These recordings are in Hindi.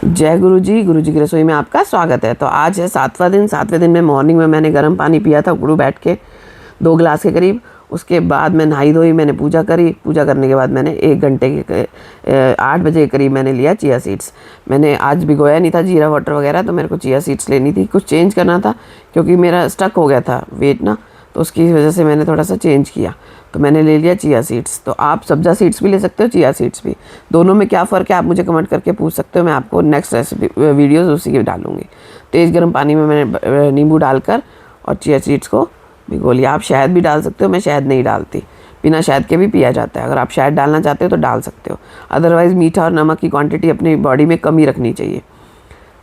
गुरु जी की रसोई में आपका स्वागत है। तो आज है 7वां दिन। 7वें दिन में मॉर्निंग में मैंने गर्म पानी पिया था उकड़ू बैठ के 2 गिलास के करीब। उसके बाद मैं नहाई धोई, मैंने पूजा करी। पूजा करने के बाद मैंने 1 घंटे के 8 बजे के करीब मैंने लिया चिया सीड्स। मैंने आज भिगोया नहीं था जीरा वाटर वगैरह, तो मेरे को चिया सीड्स लेनी थी। कुछ चेंज करना था क्योंकि मेरा स्टक हो गया था वेट ना, तो उसकी वजह से मैंने थोड़ा सा चेंज किया। तो मैंने ले लिया चिया सीड्स। तो आप सब्जा सीड्स भी ले सकते हो, चिया सीड्स भी। दोनों में क्या फ़र्क है आप मुझे कमेंट करके पूछ सकते हो। मैं आपको नेक्स्ट रेसिपी वीडियोस उसी की डालूंगी। तेज़ गर्म पानी में मैंने नींबू डालकर और चिया सीड्स को भिगो लिया। आप शहद भी डाल सकते हो, मैं शहद नहीं डालती। बिना शहद के भी पिया जाता है। अगर आप शहद डालना चाहते हो तो डाल सकते हो, अदरवाइज़ मीठा और नमक की क्वांटिटी अपनी बॉडी में कम ही रखनी चाहिए।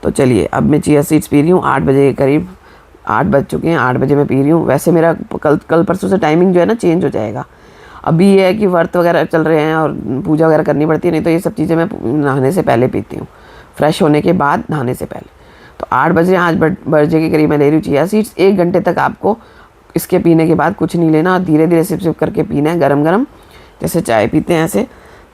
तो चलिए अब मैं चिया सीड्स पी रही हूँ 8 बजे के करीब। 8 बज चुके हैं, 8 बजे मैं पी रही हूँ। वैसे मेरा कल परसों से टाइमिंग जो है ना चेंज हो जाएगा। अभी ये है कि व्रत वगैरह चल रहे हैं और पूजा वगैरह करनी पड़ती है, नहीं तो ये सब चीज़ें मैं नहाने से पहले पीती हूँ, फ्रेश होने के बाद नहाने से पहले। तो 8 बजे 8 बजे के करीब मैं ले रही हूँ चिया सीड्स। 1 घंटे तक आपको इसके पीने के बाद कुछ नहीं लेना और धीरे धीरे सिप सिप करके पीना है, गरम गरम जैसे चाय पीते हैं ऐसे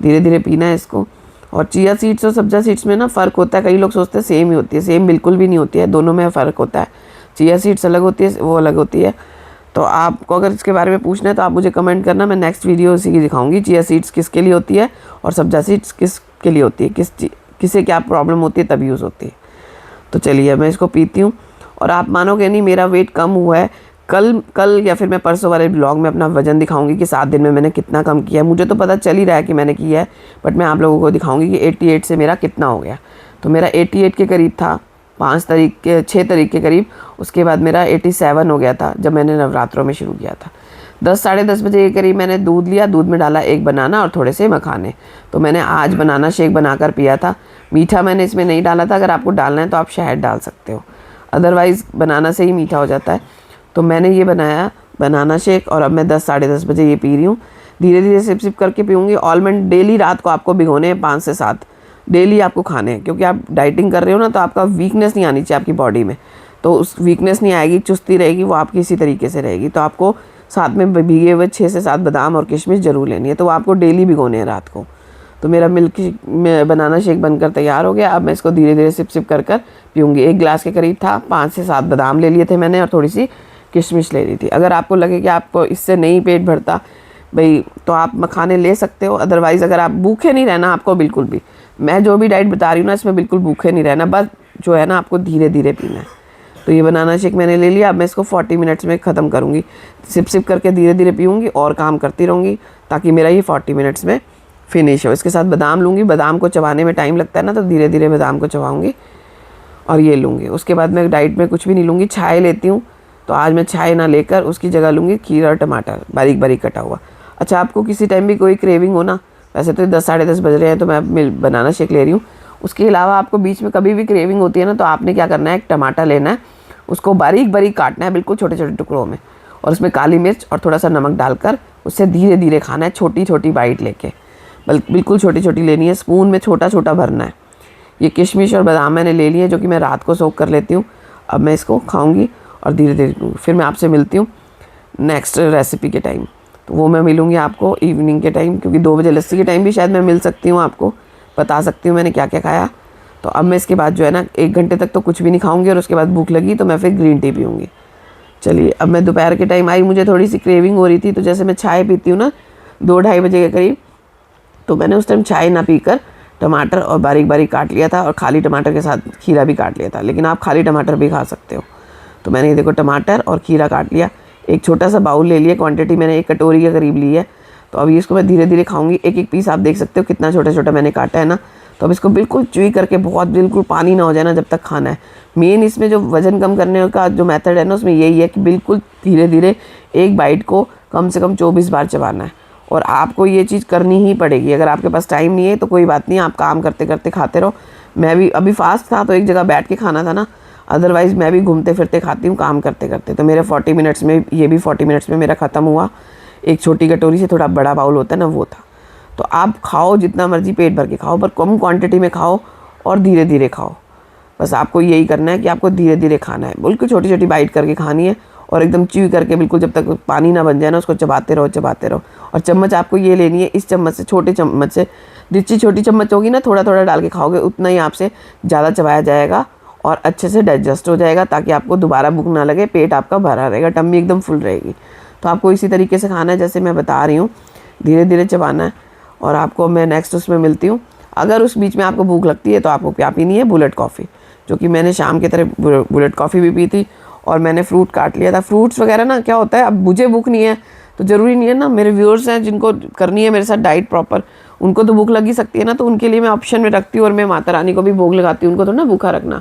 धीरे धीरे पीना है इसको। और चिया सीड्स और सब्जा सीड्स में ना फ़र्क होता है। कई लोग सोचते हैं सेम ही होती है, सेम बिल्कुल भी नहीं होती है, दोनों में फ़र्क होता है। चिया सीड्स अलग होती है, वो अलग होती है। तो आपको अगर इसके बारे में पूछना है तो आप मुझे कमेंट करना, मैं नेक्स्ट वीडियो उसी की दिखाऊंगी। चिया सीड्स किसके लिए होती है और सब्जा सीड्स किसके लिए होती है, किसे क्या प्रॉब्लम होती है तब यूज़ होती है। तो चलिए मैं इसको पीती हूँ। और आप मानोगे नहीं, मेरा वेट कम हुआ है। कल या फिर मैं परसों वाले ब्लॉग में अपना वज़न दिखाऊंगी कि 7 दिन में मैंने कितना कम किया है। मुझे तो पता चल ही रहा है कि मैंने किया है, बट मैं आप लोगों को दिखाऊंगी कि 88 से मेरा कितना हो गया। तो मेरा 88 के करीब था 6 तारीख के करीब। उसके बाद मेरा 87 हो गया था जब मैंने नवरात्रों में शुरू किया था। 10 साढ़े 10 बजे के करीब मैंने दूध लिया। दूध में डाला 1 बनाना और थोड़े से मखाने। तो मैंने आज बनाना शेक बनाकर पिया था। मीठा मैंने इसमें नहीं डाला था। अगर आपको डालना है तो आप शहद डाल सकते हो, अदरवाइज़ बनाना से ही मीठा हो जाता है। तो मैंने ये बनाया बनाना शेक और अब मैं 10 साढ़े 10 बजे ये पी रही हूँ। धीरे धीरे सिप सिप करके पीऊँगी। ऑलमंड डेली रात को आपको भिगोने हैं 5 से 7 डेली आपको खाने हैं, क्योंकि आप डाइटिंग कर रहे हो ना, तो आपका वीकनेस नहीं आनी चाहिए आपकी बॉडी में। तो उस वीकनेस नहीं आएगी, चुस्ती रहेगी, वो आपकी इसी तरीके से रहेगी। तो आपको साथ में भीगे हुए 6 से 7 बादाम और किशमिश ज़रूर लेनी है। तो वो आपको डेली भिगोने हैं रात को। तो मेरा बनाना शेक बनकर तैयार हो गया। अब मैं इसको धीरे धीरे सिप सिप कर पीऊँगी। 1 गिलास के करीब था। 5 से 7 बादाम ले लिए थे मैंने और थोड़ी सी किशमिश ले ली थी। अगर आपको लगे कि आपको इससे नहीं पेट भरता भाई, तो आप मखाने ले सकते हो। अदरवाइज़ अगर आप भूखे नहीं रहना आपको बिल्कुल भी, मैं जो भी डाइट बता रही हूँ ना इसमें बिल्कुल भूखे नहीं रहना, बस जो है ना आपको धीरे धीरे पीना है। तो ये बनाना शेक मैंने ले लिया। अब मैं इसको 40 मिनट्स में ख़त्म करूँगी। सिप सिप करके धीरे धीरे पीऊँगी और काम करती रहूँगी ताकि मेरा ये 40 मिनट्स में फिनिश हो। इसके साथ बादाम लूँगी। बादाम को चबाने में टाइम लगता है ना, तो धीरे धीरे बादाम को चबाऊँगी और ये लूँगी। उसके बाद मैं डाइट में कुछ भी नहीं लूँगी। चाय लेती हूँ, तो आज मैं चाय ना लेकर उसकी जगह लूँगी खीरा और टमाटर बारीक बारीक कटा हुआ। अच्छा, आपको किसी टाइम भी कोई क्रेविंग हो ना, वैसे तो 10 साढ़े 10 बज रहे हैं तो मैं बनाना शेक ले रही हूँ। उसके अलावा आपको बीच में कभी भी क्रेविंग होती है ना, तो आपने क्या करना है, एक टमाटर लेना है, उसको बारीक बारीक काटना है बिल्कुल छोटे छोटे टुकड़ों में, और उसमें काली मिर्च और थोड़ा सा नमक डालकर उससे धीरे धीरे खाना है, छोटी छोटी बाइट लेके, बिल्कुल छोटी छोटी लेनी है। स्पून में छोटा छोटा भरना है। ये किशमिश और बादाम मैंने ले लिए जो कि मैं रात को सोक कर लेती हूँ। अब मैं इसको खाऊँगी और धीरे धीरे फिर मैं आपसे मिलती हूँ नेक्स्ट रेसिपी के टाइम। तो वो मैं मिलूँगी आपको इवनिंग के टाइम, क्योंकि 2 बजे लस्सी के टाइम भी शायद मैं मिल सकती हूँ, आपको बता सकती हूँ मैंने क्या क्या खाया। तो अब मैं इसके बाद जो है ना 1 घंटे तक तो कुछ भी नहीं खाऊंगी और उसके बाद भूख लगी तो मैं फिर ग्रीन टी पीऊँगी। चलिए अब मैं दोपहर के टाइम आई, मुझे थोड़ी सी क्रेविंग हो रही थी, तो जैसे मैं चाय पीती हूँ ना 2-2:30 बजे के करीब, तो मैंने उस टाइम चाय ना पीकर टमाटर और बारीक बारीक काट लिया था और खाली टमाटर के साथ खीरा भी काट लिया था, लेकिन आप खाली टमाटर भी खा सकते हो। तो मैंने ये देखो टमाटर और खीरा काट लिया। एक छोटा सा बाउल ले लिया, क्वांटिटी मैंने 1 कटोरी के करीब ली है। तो अभी इसको मैं धीरे धीरे खाऊंगी। एक एक पीस आप देख सकते हो कितना छोटा छोटा मैंने काटा है ना। तो अब इसको बिल्कुल च्यूई करके, बहुत बिल्कुल पानी ना हो जाए ना जब तक खाना है। मेन इसमें जो वज़न कम करने का जो मेथड है ना, उसमें यही है कि बिल्कुल धीरे धीरे एक बाइट को कम से कम 24 बार चबाना है। और आपको ये चीज़ करनी ही पड़ेगी। अगर आपके पास टाइम नहीं है तो कोई बात नहीं, आप काम करते करते खाते रहो। मैं भी अभी फास्ट था तो एक जगह बैठ के खाना था ना, अदरवाइज़ मैं भी घूमते फिरते खाती हूँ काम करते करते। तो मेरे 40 मिनट्स में, ये भी 40 मिनट्स में मेरा ख़त्म हुआ। एक छोटी कटोरी से थोड़ा बड़ा बाउल होता है ना, वो था। तो आप खाओ जितना मर्जी पेट भर के खाओ, पर कम क्वांटिटी में खाओ और धीरे धीरे खाओ। बस आपको यही करना है कि आपको धीरे धीरे खाना है, बिल्कुल छोटी छोटी बाइट करके खानी है और एकदम च्यू करके बिल्कुल जब तक पानी ना बन जाए ना उसको चबाते रहो। और चम्मच आपको ये लेनी है, इस चम्मच से, छोटे चम्मच से, जितनी छोटी चम्मच होगी ना थोड़ा थोड़ा डाल के खाओगे उतना ही आपसे ज़्यादा चबाया जाएगा और अच्छे से डाइजेस्ट हो जाएगा, ताकि आपको दोबारा भूख ना लगे, पेट आपका भरा रहेगा, टम्मी एकदम फुल रहेगी। तो आपको इसी तरीके से खाना है जैसे मैं बता रही हूँ, धीरे धीरे चबाना है। और आपको मैं नेक्स्ट उसमें मिलती हूँ। अगर उस बीच में आपको भूख लगती है तो आपको क्या पीनी है, बुलेट कॉफ़ी, जो कि मैंने शाम की तरह बुलेट कॉफ़ी भी पी थी। और मैंने फ्रूट काट लिया था। फ्रूट्स वगैरह ना क्या होता है, अब मुझे भूख नहीं है तो ज़रूरी नहीं है ना, मेरे व्यूअर्स हैं जिनको करनी है मेरे साथ डाइट प्रॉपर, उनको तो भूख लग ही सकती है ना, तो उनके लिए मैं ऑप्शन में रखती हूँ। और मैं माता रानी को भी भोग लगाती हूँ, उनको तो ना भूखा रखना।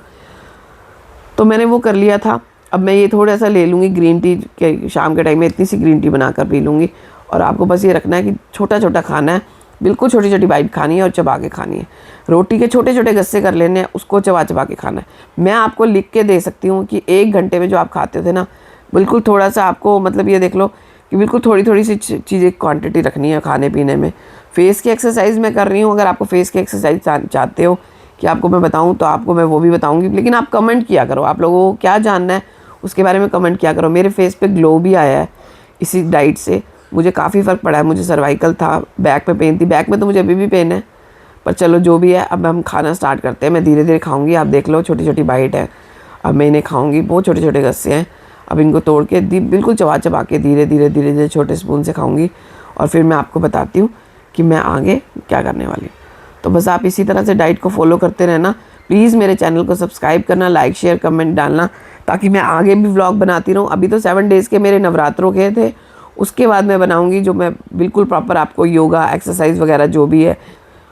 तो मैंने वो कर लिया था। अब मैं ये थोड़ा सा ले लूँगी ग्रीन टी के, शाम के टाइम में इतनी सी ग्रीन टी बनाकर पी लूँगी। और आपको बस ये रखना है कि छोटा छोटा खाना है, बिल्कुल छोटी छोटी बाइट खानी है और चबा के खानी है। रोटी के छोटे छोटे गस्से कर लेने हैं, उसको चबा चबा के खाना है। मैं आपको लिख के दे सकती हूँ कि 1 घंटे में जो आप खाते थे ना, बिल्कुल थोड़ा सा आपको, मतलब ये देख लो कि बिल्कुल थोड़ी थोड़ी सी चीज़ें क्वांटिटी रखनी है खाने पीने में। फेस की एक्सरसाइज मैं कर रही हूँ, अगर आपको फेस की एक्सरसाइज चाहते हो कि आपको मैं बताऊँ तो आपको मैं वो भी बताऊँगी, लेकिन आप कमेंट किया करो, आप लोगों को क्या जानना है उसके बारे में कमेंट किया करो। मेरे फेस पे ग्लो भी आया है इसी डाइट से, मुझे काफ़ी फ़र्क पड़ा है। मुझे सर्वाइकल था, बैक पे पेन थी, बैक में तो मुझे अभी भी पेन है, पर चलो जो भी है। अब हम खाना स्टार्ट करते हैं। मैं धीरे धीरे खाऊंगी, आप देख लो छोटी छोटी बाइट है। अब मैं इन्हें खाऊंगी, बहुत छोटे छोटे गस्से हैं। अब इनको तोड़ के बिल्कुल चबा चबा के धीरे धीरे छोटे स्पून से खाऊंगी। और फिर मैं आपको बताती हूँ कि मैं आगे क्या करने वाली हूँ। तो बस आप इसी तरह से डाइट को फॉलो करते रहना। प्लीज़ मेरे चैनल को सब्सक्राइब करना, लाइक शेयर कमेंट डालना, ताकि मैं आगे भी व्लॉग बनाती रहूँ। अभी तो 7 डेज़ के मेरे नवरात्रों के थे, उसके बाद मैं बनाऊँगी जो मैं बिल्कुल प्रॉपर आपको योगा एक्सरसाइज वगैरह जो भी है।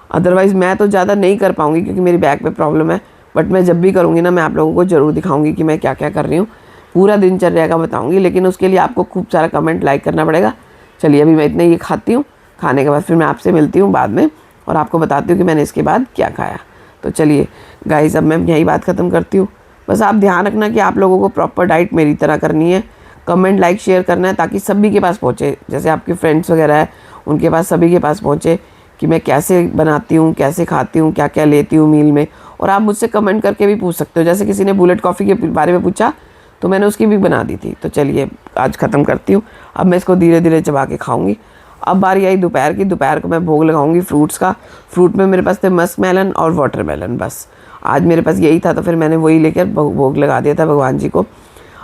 अदरवाइज़ मैं तो ज़्यादा नहीं कर पाऊँगी क्योंकि मेरी बैक पे प्रॉब्लम है, बट मैं जब भी करूँगी ना मैं आप लोगों को ज़रूर दिखाऊँगी कि मैं क्या क्या कर रही हूँ, पूरा दिनचर्या का बताऊँगी। लेकिन उसके लिए आपको खूब सारा कमेंट लाइक करना पड़ेगा। चलिए अभी मैं इतना ये खाती हूँ, खाने के बाद फिर मैं आपसे मिलती हूँ बाद में और आपको बताती हूँ कि मैंने इसके बाद क्या खाया। तो चलिए गाइस, अब मैं यही बात ख़त्म करती हूँ। बस आप ध्यान रखना कि आप लोगों को प्रॉपर डाइट मेरी तरह करनी है। कमेंट लाइक शेयर करना है ताकि सभी के पास पहुँचे, जैसे आपके फ्रेंड्स वगैरह है उनके पास, सभी के पास पहुँचे कि मैं कैसे बनाती हूँ, कैसे खाती हूँ, क्या क्या लेती हूँ मील में। और आप मुझसे कमेंट करके भी पूछ सकते हो, जैसे किसी ने बुलेट कॉफ़ी के बारे में पूछा तो मैंने उसकी भी बना दी थी। तो चलिए आज ख़त्म करती हूँ। अब मैं इसको धीरे धीरे चबा के खाऊंगी। अब बारी आई दोपहर की। दोपहर को मैं भोग लगाऊंगी फ्रूट्स का। फ्रूट में मेरे पास थे मस्क मेलन और वाटरमेलन, बस आज मेरे पास यही था, तो फिर मैंने वही लेकर भोग लगा दिया था भगवान जी को।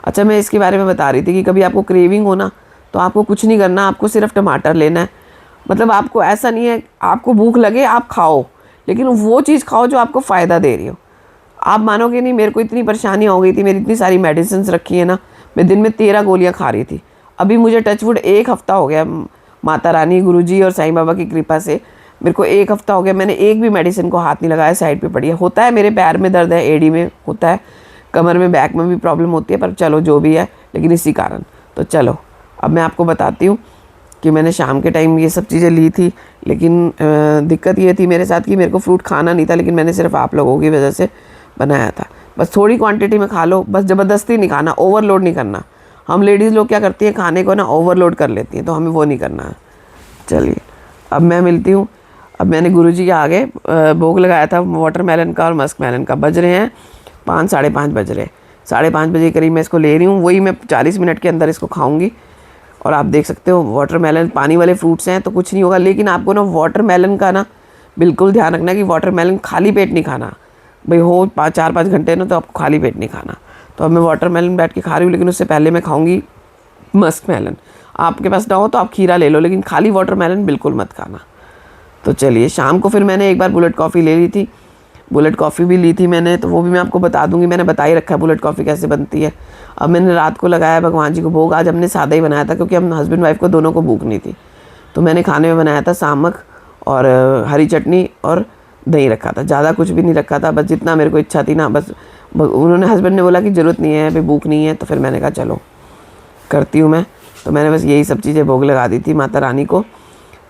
अच्छा, मैं इसके बारे में बता रही थी कि कभी आपको क्रेविंग हो ना, तो आपको कुछ नहीं करना, आपको सिर्फ टमाटर लेना है। मतलब आपको ऐसा नहीं है, आपको भूख लगे आप खाओ, लेकिन वो चीज़ खाओ जो आपको फ़ायदा दे रही हो। आप मानोगे नहीं, मेरे को इतनी परेशानी हो गई थी, मेरी इतनी सारी मेडिसिन रखी है ना, मैं दिन में 13 गोलियां खा रही थी। अभी मुझे टचवुड 1 हफ़्ता हो गया, माता रानी, गुरुजी और साईं बाबा की कृपा से मेरे को 1 हफ़्ता हो गया, मैंने एक भी मेडिसिन को हाथ नहीं लगाया, साइड पे पड़ी है। होता है मेरे पैर में दर्द है, एड़ी में होता है, कमर में, बैक में भी प्रॉब्लम होती है, पर चलो जो भी है, लेकिन इसी कारण। तो चलो अब मैं आपको बताती हूँ कि मैंने शाम के टाइम ये सब चीज़ें ली थी, लेकिन दिक्कत ये थी मेरे साथ कि मेरे को फ्रूट खाना नहीं था, लेकिन मैंने सिर्फ आप लोगों की वजह से बनाया था। बस थोड़ी क्वांटिटी में खा लो, बस ज़बरदस्ती नहीं खाना, ओवरलोड नहीं करना। हम लेडीज़ लोग क्या करती हैं, खाने को ना ओवरलोड कर लेती हैं, तो हमें वो नहीं करना है। चलिए अब मैं मिलती हूँ। अब मैंने गुरुजी के आगे भोग लगाया था वाटरमेलन का और मस्क मेलन का। बज रहे हैं 5, साढ़े 5 बज रहे हैं। 5:30 बजे के करीब मैं इसको ले रही हूँ, वही मैं 40 मिनट के अंदर इसको खाऊंगी। और आप देख सकते हो वाटरमेलन पानी वाले फ्रूट्स हैं तो कुछ नहीं होगा, लेकिन आपको ना वाटरमेलन का ना बिल्कुल ध्यान रखना कि वाटरमेलन खाली पेट नहीं खाना भाई, हो 4-5 घंटे ना, तो आपको खाली पेट नहीं खाना। तो अब मैं वाटरमेलन बैठ के खा रही हूँ, लेकिन उससे पहले मैं खाऊंगी मस्क मेलन। आपके पास ना हो तो आप खीरा ले लो, लेकिन खाली वाटरमेलन बिल्कुल मत खाना। तो चलिए, शाम को फिर मैंने एक बार बुलेट कॉफ़ी ले ली थी, बुलेट कॉफ़ी भी ली थी मैंने, तो वो भी मैं आपको बता दूंगी, मैंने बता ही रखा है बुलेट कॉफ़ी कैसे बनती है। अब मैंने रात को लगाया भगवान जी को भोग। आज हमने सादा ही बनाया था क्योंकि हम हस्बैंड वाइफ को दोनों को भूख नहीं थी, तो मैंने खाने में बनाया था सामक और हरी चटनी और दही रखा था, ज़्यादा कुछ भी नहीं रखा था, बस जितना मेरे को इच्छा थी ना, बस उन्होंने, हस्बैंड ने बोला कि ज़रूरत नहीं है, अभी भूख नहीं है, तो फिर मैंने कहा चलो करती हूँ मैं। तो मैंने बस यही सब चीज़ें भोग लगा दी थी माता रानी को।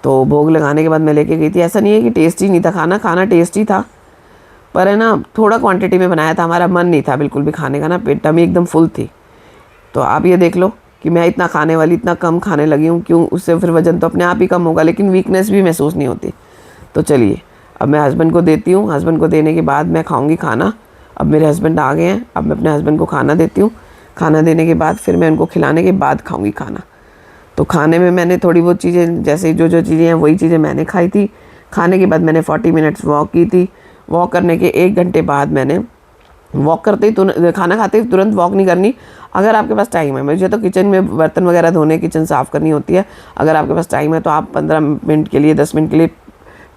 तो भोग लगाने के बाद मैं लेके गई थी। ऐसा नहीं है कि टेस्टी नहीं था खाना, खाना टेस्टी था, पर है ना थोड़ा क्वांटिटी में बनाया था, हमारा मन नहीं था बिल्कुल भी खाने का ना, पेट टमी एकदम फुल थी। तो आप ये देख लो कि मैं इतना खाने वाली इतना कम खाने लगी हूँ, क्यों, उससे फिर वज़न तो अपने आप ही कम होगा, लेकिन वीकनेस भी महसूस नहीं होती। तो चलिए अब मैं हस्बैंड को देती हूँ, हस्बैंड को देने के बाद मैं खाऊँगी खाना। अब मेरे हस्बैंड आ गए हैं, अब मैं अपने हस्बैंड को खाना देती हूँ, खाना देने के बाद फिर मैं उनको खिलाने के बाद खाऊंगी खाना। तो खाने में मैंने थोड़ी बहुत चीज़ें, जैसे जो चीज़ें हैं वही चीज़ें मैंने खाई थी। खाने के बाद मैंने 40 मिनट्स वॉक की थी। वॉक करने के 1 घंटे बाद मैंने वॉक करते ही तुरंत, खाना खाते ही तुरंत वॉक नहीं करनी। अगर आपके पास टाइम है, मुझे तो किचन में बर्तन वगैरह धोने, किचन साफ़ करनी होती है। अगर आपके पास टाइम है तो आप 15 मिनट के लिए, 10 मिनट के लिए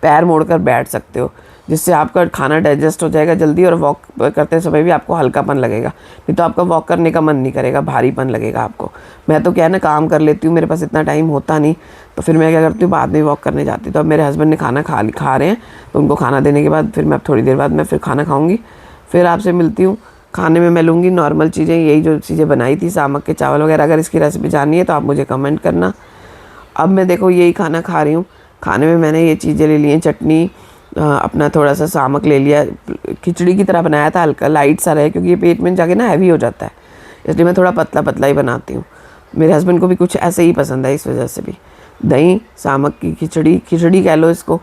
पैर मोड़कर बैठ सकते हो, जिससे आपका खाना डाइजेस्ट हो जाएगा जल्दी और वॉक करते समय भी आपको हल्कापन लगेगा। नहीं तो आपका वॉक करने का मन नहीं करेगा, भारीपन लगेगा आपको। मैं तो क्या है ना, काम कर लेती हूँ, मेरे पास इतना टाइम होता नहीं, तो फिर मैं क्या करती हूँ, बाद में वॉक करने जाती हूँ। तो अब मेरे हस्बैंड ने खाना खा रहे हैं, तो उनको खाना देने के बाद फिर मैं थोड़ी देर बाद मैं फिर खाना खाऊँगी। फिर आपसे मिलती हूँ। खाने में मैं लूँगी नॉर्मल चीज़ें, यही जो चीज़ें बनाई थी, सामक के चावल वगैरह। अगर इसकी रेसिपी जाननी है तो आप मुझे कमेंट करना। अब मैं देखो यही खाना खा रही हूँ। खाने में मैंने ये चीज़ें ले ली हैं, चटनी, अपना थोड़ा सा सामक ले लिया, खिचड़ी की तरह बनाया था, हल्का लाइट सा रहे, क्योंकि ये पेट में जाके ना हैवी हो जाता है, इसलिए मैं थोड़ा पतला पतला ही बनाती हूँ। मेरे हस्बैंड को भी कुछ ऐसे ही पसंद है, इस वजह से भी। दही, सामक की खिचड़ी कह लो इसको।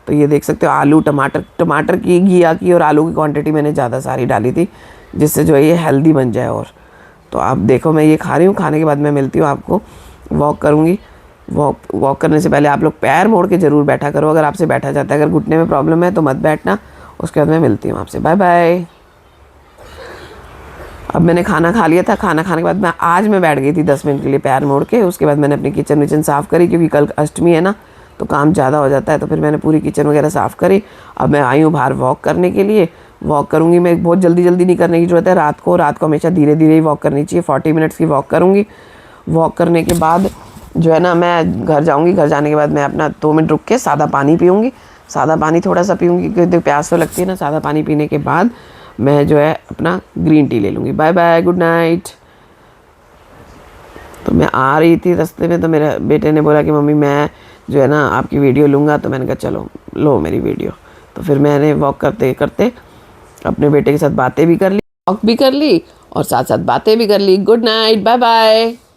तो ये देख सकते हो, आलू, टमाटर की, घिया की और आलू की क्वांटिटी मैंने ज़्यादा सारी डाली थी, जिससे जो है ये हेल्दी बन जाए। और तो आप देखो मैं ये खा रही हूँ। खाने के बाद मैं मिलती हूँ आपको, वॉक करूँगी। वॉक करने से पहले आप लोग पैर मोड़ के ज़रूर बैठा करो, अगर आपसे बैठा जाता है। अगर घुटने में प्रॉब्लम है तो मत बैठना। उसके बाद मैं मिलती हूँ आपसे, बाय बाय। अब मैंने खाना खा लिया था। खाना खाने के बाद मैं बैठ गई थी 10 मिनट के लिए पैर मोड़ के। उसके बाद मैंने अपनी किचन विचन साफ़ करी, क्योंकि कल अष्टमी है ना, तो काम ज़्यादा हो जाता है। तो फिर मैंने पूरी किचन वगैरह साफ़ करी। अब मैं आई हूँ बाहर वॉक करने के लिए। वॉक करूँगी मैं, बहुत जल्दी नहीं करने की ज़रूरत है। रात को हमेशा धीरे धीरे ही वॉक करनी चाहिए। 40 मिनट्स की वॉक करूँगी। वॉक करने के बाद जो है ना, मैं घर जाऊँगी। घर जाने के बाद मैं अपना 2 मिनट रुक के सादा पानी पीऊँगी। सादा पानी थोड़ा सा पीऊँगी, क्योंकि प्यास तो लगती है ना। सादा पानी पीने के बाद मैं जो है अपना ग्रीन टी ले लूँगी। Bye bye, good night. तो मैं आ रही थी रास्ते में, तो मेरे बेटे ने बोला कि मम्मी मैं जो है ना आपकी वीडियो लूँगा। तो मैंने कहा चलो लो मेरी वीडियो। तो फिर मैंने वॉक करते करते अपने बेटे के साथ बातें भी कर ली, वॉक भी कर ली और साथ साथ बातें भी कर ली। Good night, bye bye.